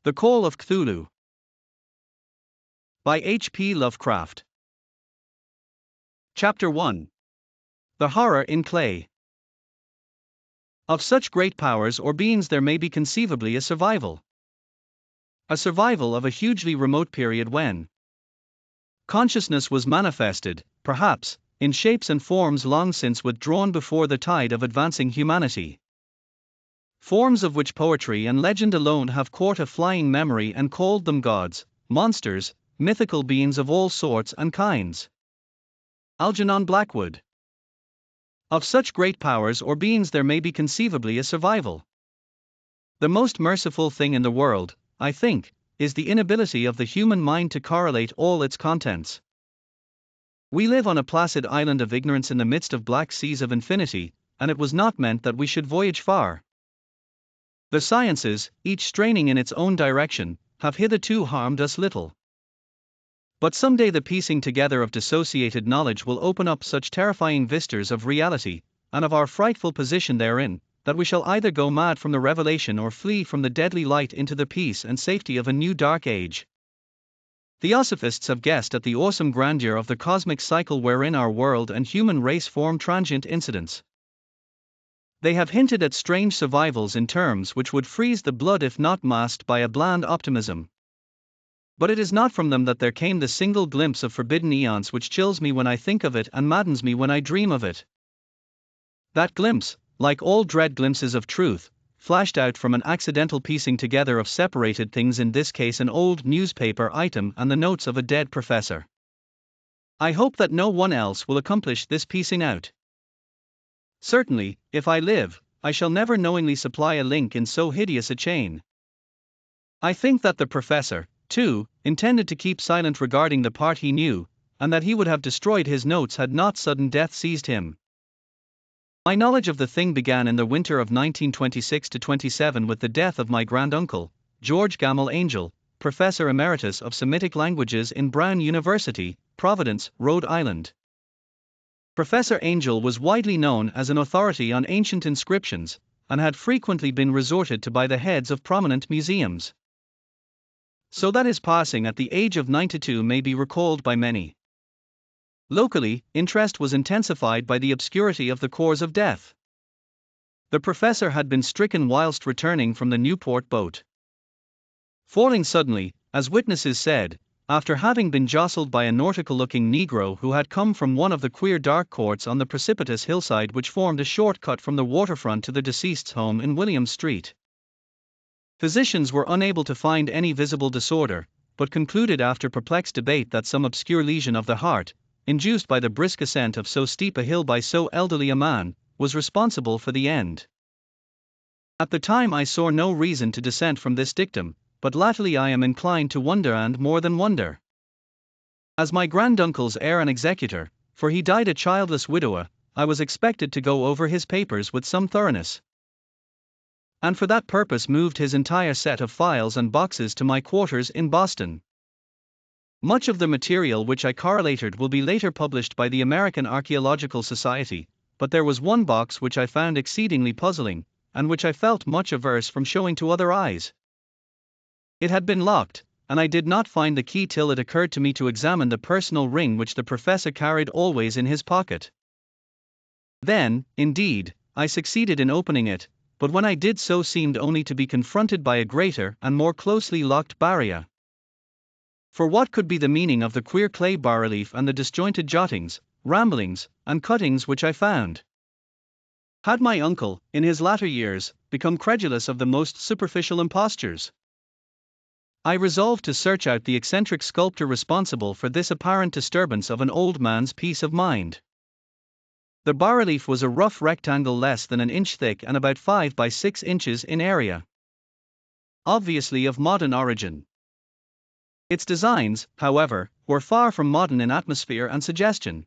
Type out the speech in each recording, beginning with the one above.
The Call of Cthulu by H.P. Lovecraft. Chapter 1. The Horror in Clay. Of such great powers or beings there may be conceivably a survival. A survival of a hugely remote period when consciousness was manifested, perhaps, in shapes and forms long since withdrawn before the tide of advancing humanity. Forms of which poetry and legend alone have caught a flying memory and called them gods, monsters, mythical beings of all sorts and kinds. Algernon Blackwood. Of such great powers or beings there may be conceivably a survival. The most merciful thing in the world, I think, is the inability of the human mind to correlate all its contents. We live on a placid island of ignorance in the midst of black seas of infinity, and it was not meant that we should voyage far. The sciences, each straining in its own direction, have hitherto harmed us little. But someday the piecing together of dissociated knowledge will open up such terrifying vistas of reality, and of our frightful position therein, that we shall either go mad from the revelation or flee from the deadly light into the peace and safety of a new dark age. Theosophists have guessed at the awesome grandeur of the cosmic cycle wherein our world and human race form transient incidents. They have hinted at strange survivals in terms which would freeze the blood if not masked by a bland optimism. But it is not from them that there came the single glimpse of forbidden eons which chills me when I think of it and maddens me when I dream of it. That glimpse, like all dread glimpses of truth, flashed out from an accidental piecing together of separated things, in this case an old newspaper item and the notes of a dead professor. I hope that no one else will accomplish this piecing out. Certainly, if I live, I shall never knowingly supply a link in so hideous a chain. I think that the professor, too, intended to keep silent regarding the part he knew, and that he would have destroyed his notes had not sudden death seized him. My knowledge of the thing began in the winter of 1926-27 with the death of my granduncle, George Gamble Angel, Professor Emeritus of Semitic Languages in Brown University, Providence, Rhode Island. Professor Angel was widely known as an authority on ancient inscriptions, and had frequently been resorted to by the heads of prominent museums. So that his passing at the age of 92 may be recalled by many. Locally, interest was intensified by the obscurity of the cause of death. The professor had been stricken whilst returning from the Newport boat, falling suddenly, as witnesses said, after having been jostled by a nautical-looking Negro who had come from one of the queer dark courts on the precipitous hillside which formed a short cut from the waterfront to the deceased's home in William Street. Physicians were unable to find any visible disorder, but concluded after perplexed debate that some obscure lesion of the heart, induced by the brisk ascent of so steep a hill by so elderly a man, was responsible for the end. At the time I saw no reason to dissent from this dictum, but latterly I am inclined to wonder, and more than wonder. As my granduncle's heir and executor, for he died a childless widower, I was expected to go over his papers with some thoroughness, and for that purpose moved his entire set of files and boxes to my quarters in Boston. Much of the material which I correlated will be later published by the American Archaeological Society, but there was one box which I found exceedingly puzzling, and which I felt much averse from showing to other eyes. It had been locked, and I did not find the key till it occurred to me to examine the personal ring which the professor carried always in his pocket. Then, indeed, I succeeded in opening it, but when I did so seemed only to be confronted by a greater and more closely locked barrier. For what could be the meaning of the queer clay bas-relief and the disjointed jottings, ramblings, and cuttings which I found? Had my uncle, in his latter years, become credulous of the most superficial impostures? I resolved to search out the eccentric sculptor responsible for this apparent disturbance of an old man's peace of mind. The bas-relief was a rough rectangle less than an inch thick and about 5 by 6 inches in area, obviously of modern origin. Its designs, however, were far from modern in atmosphere and suggestion.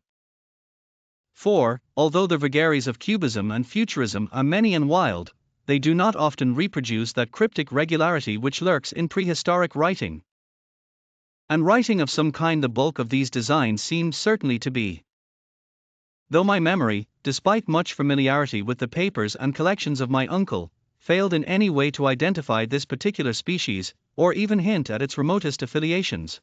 For, although the vagaries of Cubism and Futurism are many and wild, they do not often reproduce that cryptic regularity which lurks in prehistoric writing. And writing of some kind the bulk of these designs seemed certainly to be. Though my memory, despite much familiarity with the papers and collections of my uncle, failed in any way to identify this particular species, or even hint at its remotest affiliations.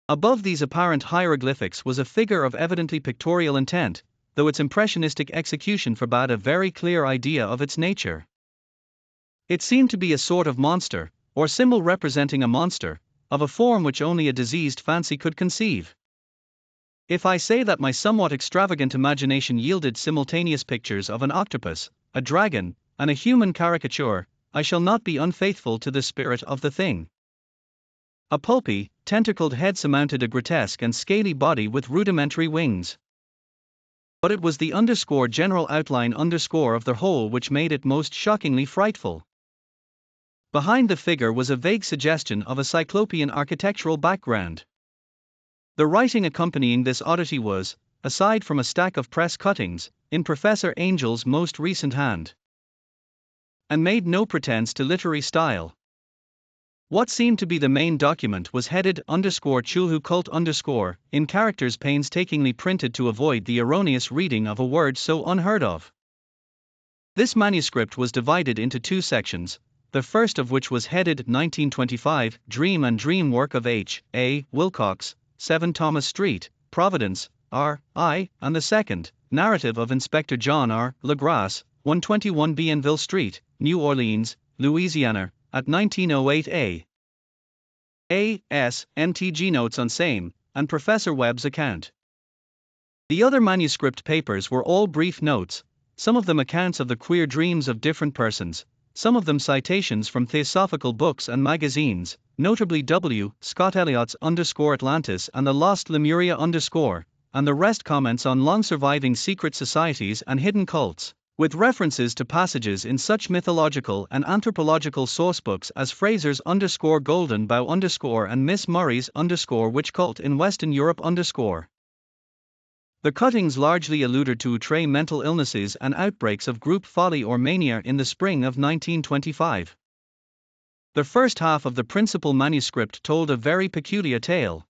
Above these apparent hieroglyphics was a figure of evidently pictorial intent, though its impressionistic execution forbade a very clear idea of its nature. It seemed to be a sort of monster, or symbol representing a monster, of a form which only a diseased fancy could conceive. If I say that my somewhat extravagant imagination yielded simultaneous pictures of an octopus, a dragon, and a human caricature, I shall not be unfaithful to the spirit of the thing. A pulpy, tentacled head surmounted a grotesque and scaly body with rudimentary wings. But it was the general outline of the whole which made it most shockingly frightful. Behind the figure was a vague suggestion of a cyclopean architectural background. The writing accompanying this oddity was, aside from a stack of press cuttings, in Professor Angel's most recent hand, and made no pretense to literary style. What seemed to be the main document was headed _Cthulhu cult _ in characters painstakingly printed to avoid the erroneous reading of a word so unheard of. This manuscript was divided into two sections, the first of which was headed 1925, Dream and Dream Work of H. A. Wilcox, 7 Thomas Street, Providence, R.I., and the second, Narrative of Inspector John R. LaGrasse, 121 Bienville Street, New Orleans, Louisiana, at 1908 A.S. MTG notes on same, and Professor Webb's account. The other manuscript papers were all brief notes, some of them accounts of the queer dreams of different persons, some of them citations from theosophical books and magazines, notably W. Scott Eliot's _Atlantis and the Lost Lemuria _, and the rest comments on long-surviving secret societies and hidden cults, with references to passages in such mythological and anthropological sourcebooks as Fraser's _Golden Bough _ and Miss Murray's _Witch Cult in Western Europe _. The cuttings largely alluded to outre mental illnesses and outbreaks of group folly or mania in the spring of 1925. The first half of the principal manuscript told a very peculiar tale.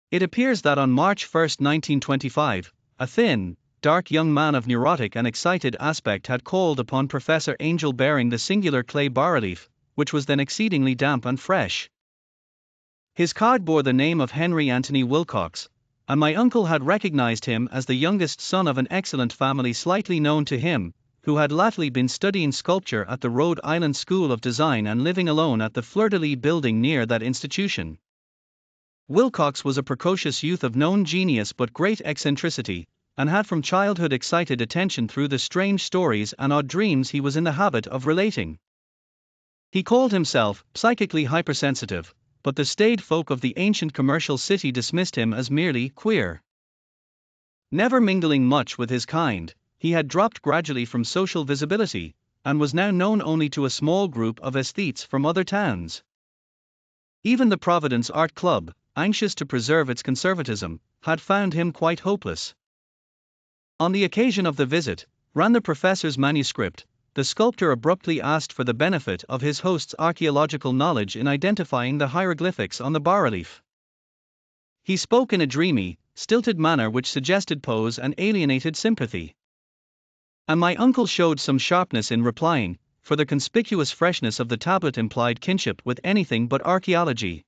It appears that on March 1, 1925, a thin, dark young man of neurotic and excited aspect had called upon Professor Angel bearing the singular clay bas-relief, which was then exceedingly damp and fresh. His card bore the name of Henry Anthony Wilcox, and my uncle had recognized him as the youngest son of an excellent family slightly known to him, who had latterly been studying sculpture at the Rhode Island School of Design and living alone at the Fleur-de-Lis building near that institution. Wilcox was a precocious youth of known genius but great eccentricity, and had from childhood excited attention through the strange stories and odd dreams he was in the habit of relating. He called himself psychically hypersensitive, but the staid folk of the ancient commercial city dismissed him as merely queer. Never mingling much with his kind, he had dropped gradually from social visibility, and was now known only to a small group of aesthetes from other towns. Even the Providence Art Club, anxious to preserve its conservatism, had found him quite hopeless. On the occasion of the visit, ran the professor's manuscript, the sculptor abruptly asked for the benefit of his host's archaeological knowledge in identifying the hieroglyphics on the bas-relief. He spoke in a dreamy, stilted manner which suggested pose and alienated sympathy. And my uncle showed some sharpness in replying, for the conspicuous freshness of the tablet implied kinship with anything but archaeology.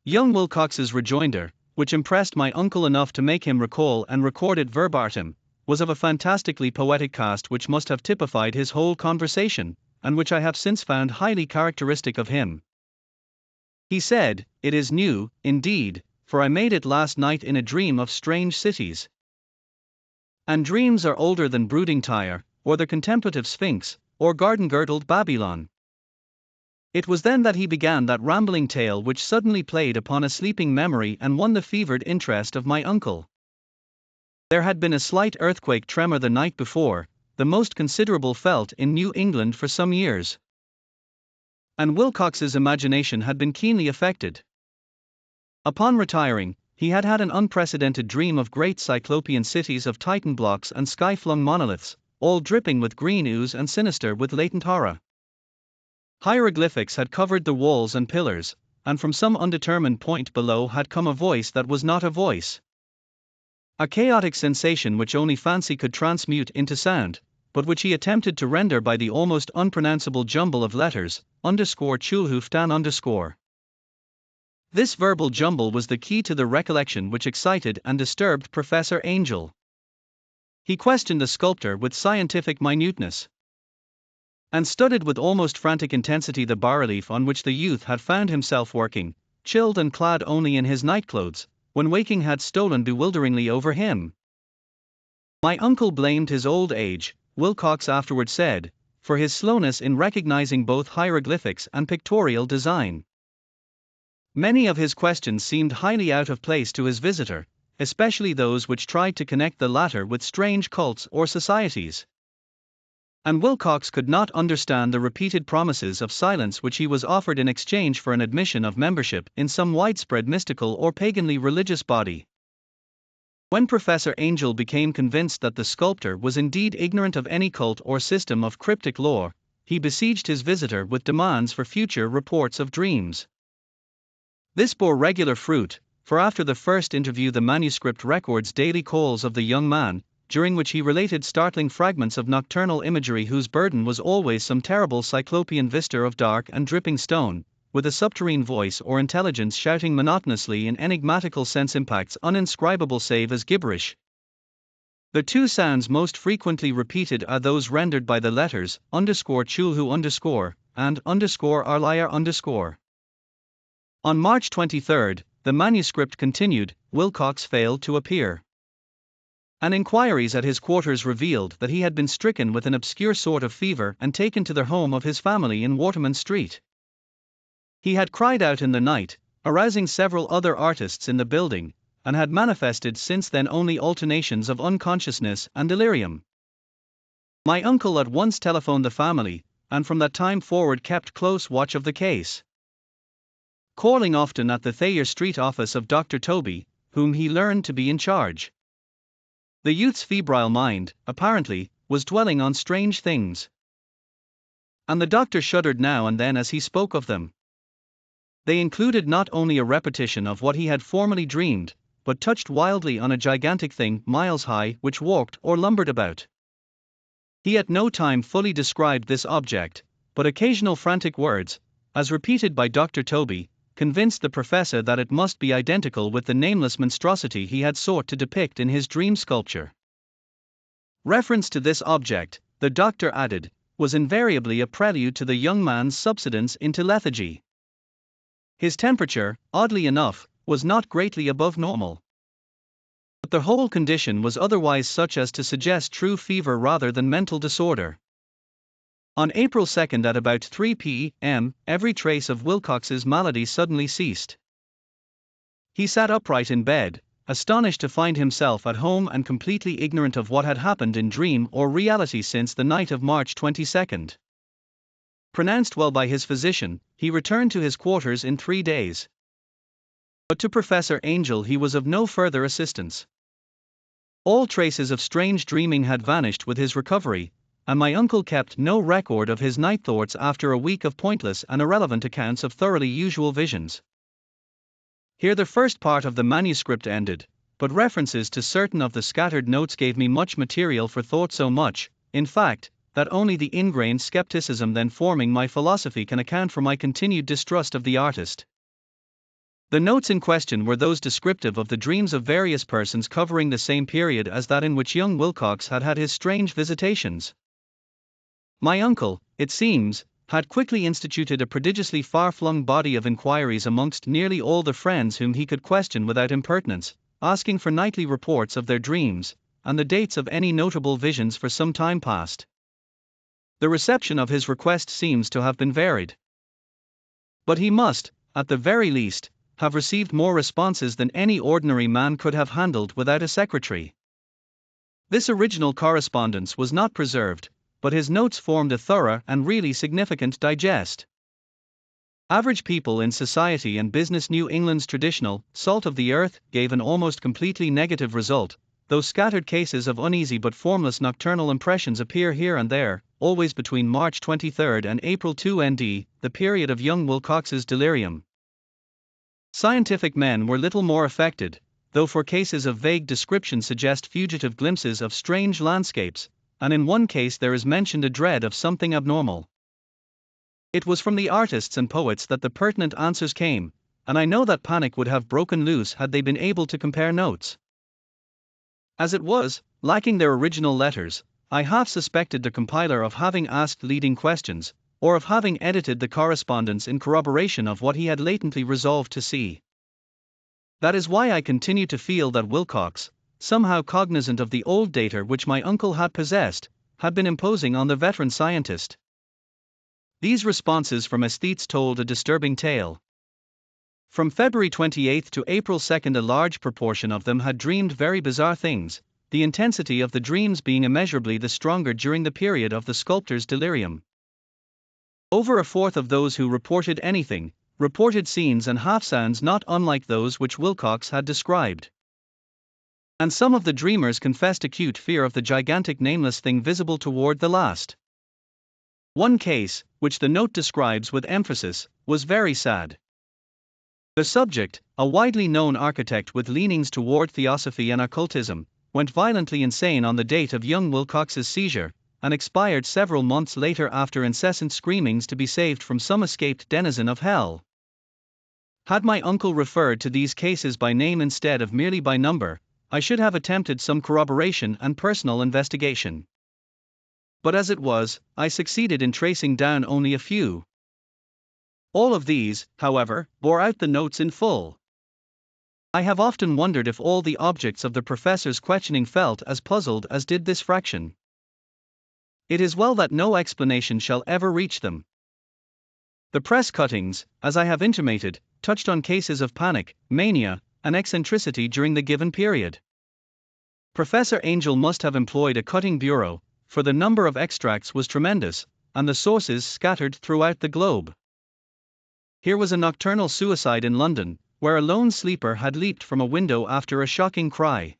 Young Wilcox's rejoinder, which impressed my uncle enough to make him recall and record it verbatim, was of a fantastically poetic cast which must have typified his whole conversation, and which I have since found highly characteristic of him. He said, "It is new, indeed, for I made it last night in a dream of strange cities. And dreams are older than brooding Tyre, or the contemplative Sphinx, or garden-girdled Babylon." It was then that he began that rambling tale which suddenly played upon a sleeping memory and won the fevered interest of my uncle. There had been a slight earthquake tremor the night before, the most considerable felt in New England for some years. And Wilcox's imagination had been keenly affected. Upon retiring, he had had an unprecedented dream of great cyclopean cities of Titan blocks and sky-flung monoliths, all dripping with green ooze and sinister with latent horror. Hieroglyphics had covered the walls and pillars, and from some undetermined point below had come a voice that was not a voice. A chaotic sensation which only fancy could transmute into sound, but which he attempted to render by the almost unpronounceable jumble of letters, _chulhuftan_. This verbal jumble was the key to the recollection which excited and disturbed Professor Angel. He questioned the sculptor with scientific minuteness, and studied with almost frantic intensity the bas-relief on which the youth had found himself working, chilled and clad only in his nightclothes, when waking had stolen bewilderingly over him. My uncle blamed his old age, Wilcox afterward said, for his slowness in recognizing both hieroglyphics and pictorial design. Many of his questions seemed highly out of place to his visitor, especially those which tried to connect the latter with strange cults or societies. And Wilcox could not understand the repeated promises of silence which he was offered in exchange for an admission of membership in some widespread mystical or paganly religious body. When Professor Angel became convinced that the sculptor was indeed ignorant of any cult or system of cryptic lore, he besieged his visitor with demands for future reports of dreams. This bore regular fruit, for after the first interview the manuscript records daily calls of the young man, during which he related startling fragments of nocturnal imagery whose burden was always some terrible cyclopean vista of dark and dripping stone, with a subterrene voice or intelligence shouting monotonously in enigmatical sense impacts uninscribable save as gibberish. The two sounds most frequently repeated are those rendered by the letters _chulhu_ and _arliar_. On March 23, the manuscript continued, Wilcox failed to appear. And inquiries at his quarters revealed that he had been stricken with an obscure sort of fever and taken to the home of his family in Waterman Street. He had cried out in the night, arousing several other artists in the building, and had manifested since then only alternations of unconsciousness and delirium. My uncle at once telephoned the family, and from that time forward kept close watch of the case, calling often at the Thayer Street office of Dr. Toby, whom he learned to be in charge. The youth's febrile mind, apparently, was dwelling on strange things, and the doctor shuddered now and then as he spoke of them. They included not only a repetition of what he had formerly dreamed, but touched wildly on a gigantic thing miles high which walked or lumbered about. He at no time fully described this object, but occasional frantic words, as repeated by Dr. Toby, convinced the professor that it must be identical with the nameless monstrosity he had sought to depict in his dream sculpture. Reference to this object, the doctor added, was invariably a prelude to the young man's subsidence into lethargy. His temperature, oddly enough, was not greatly above normal, but the whole condition was otherwise such as to suggest true fever rather than mental disorder. On April 2 at about 3 p.m., every trace of Wilcox's malady suddenly ceased. He sat upright in bed, astonished to find himself at home and completely ignorant of what had happened in dream or reality since the night of March 22. Pronounced well by his physician, he returned to his quarters in 3 days. But to Professor Angel he was of no further assistance. All traces of strange dreaming had vanished with his recovery, and my uncle kept no record of his night thoughts after a week of pointless and irrelevant accounts of thoroughly usual visions. Here the first part of the manuscript ended, but references to certain of the scattered notes gave me much material for thought, so much, in fact, that only the ingrained skepticism then forming my philosophy can account for my continued distrust of the artist. The notes in question were those descriptive of the dreams of various persons covering the same period as that in which young Wilcox had had his strange visitations. My uncle, it seems, had quickly instituted a prodigiously far-flung body of inquiries amongst nearly all the friends whom he could question without impertinence, asking for nightly reports of their dreams, and the dates of any notable visions for some time past. The reception of his request seems to have been varied, but he must, at the very least, have received more responses than any ordinary man could have handled without a secretary. This original correspondence was not preserved, but his notes formed a thorough and really significant digest. Average People in Society and Business. New England's traditional salt of the earth gave an almost completely negative result, though scattered cases of uneasy but formless nocturnal impressions appear here and there, always between March 23 and April 2 ND, the period of young Wilcox's delirium. Scientific men were little more affected, though for cases of vague description suggest fugitive glimpses of strange landscapes, and in one case there is mentioned a dread of something abnormal. It was from the artists and poets that the pertinent answers came, and I know that panic would have broken loose had they been able to compare notes. As it was, lacking their original letters, I half suspected the compiler of having asked leading questions, or of having edited the correspondence in corroboration of what he had latently resolved to see. That is why I continue to feel that Wilcox, somehow cognizant of the old data which my uncle had possessed, had been imposing on the veteran scientist. These responses from aesthetes told a disturbing tale. From February 28 to April 2 a large proportion of them had dreamed very bizarre things, the intensity of the dreams being immeasurably the stronger during the period of the sculptor's delirium. Over a fourth of those who reported anything, reported scenes and half-sounds not unlike those which Wilcox had described. And some of the dreamers confessed acute fear of the gigantic nameless thing visible toward the last. One case, which the note describes with emphasis, was very sad. The subject, a widely known architect with leanings toward theosophy and occultism, went violently insane on the date of young Wilcox's seizure, and expired several months later after incessant screamings to be saved from some escaped denizen of hell. Had my uncle referred to these cases by name instead of merely by number, I should have attempted some corroboration and personal investigation. But as it was, I succeeded in tracing down only a few. All of these, however, bore out the notes in full. I have often wondered if all the objects of the professor's questioning felt as puzzled as did this fraction. It is well that no explanation shall ever reach them. The press cuttings, as I have intimated, touched on cases of panic, mania, and eccentricity during the given period. Professor Angel must have employed a cutting bureau, for the number of extracts was tremendous, and the sources scattered throughout the globe. Here was a nocturnal suicide in London, where a lone sleeper had leaped from a window after a shocking cry.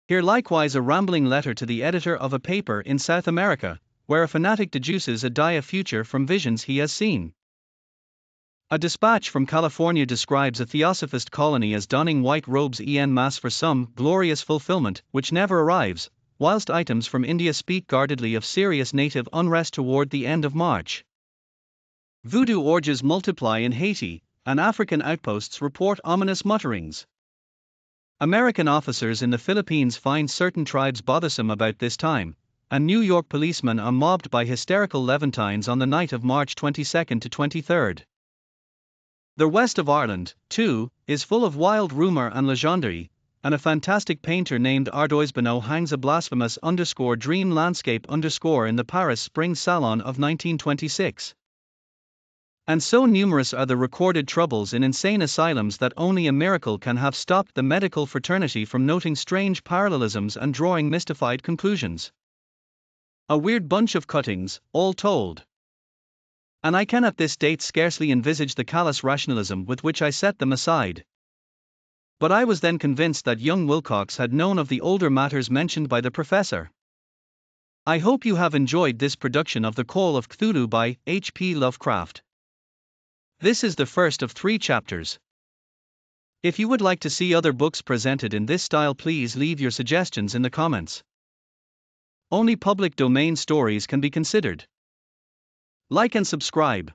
Here likewise a rambling letter to the editor of a paper in South America, where a fanatic deduces a dire future from visions he has seen. A dispatch from California describes a theosophist colony as donning white robes en masse for some glorious fulfillment which never arrives, whilst items from India speak guardedly of serious native unrest toward the end of March. Voodoo orgies multiply in Haiti, and African outposts report ominous mutterings. American officers in the Philippines find certain tribes bothersome about this time, and New York policemen are mobbed by hysterical Levantines on the night of March 22 to 23. The west of Ireland, too, is full of wild rumor and legendary, and a fantastic painter named Ardois Bonneau hangs a blasphemous _dream landscape _ in the Paris Spring Salon of 1926. And so numerous are the recorded troubles in insane asylums that only a miracle can have stopped the medical fraternity from noting strange parallelisms and drawing mystified conclusions. A weird bunch of cuttings, all told. And I can at this date scarcely envisage the callous rationalism with which I set them aside. But I was then convinced that young Wilcox had known of the older matters mentioned by the professor. I hope you have enjoyed this production of the Call of Cthulu by H.P. Lovecraft. This is the first of 3 chapters. If you would like to see other books presented in this style, please leave your suggestions in the comments. Only public domain stories can be considered. Like and subscribe.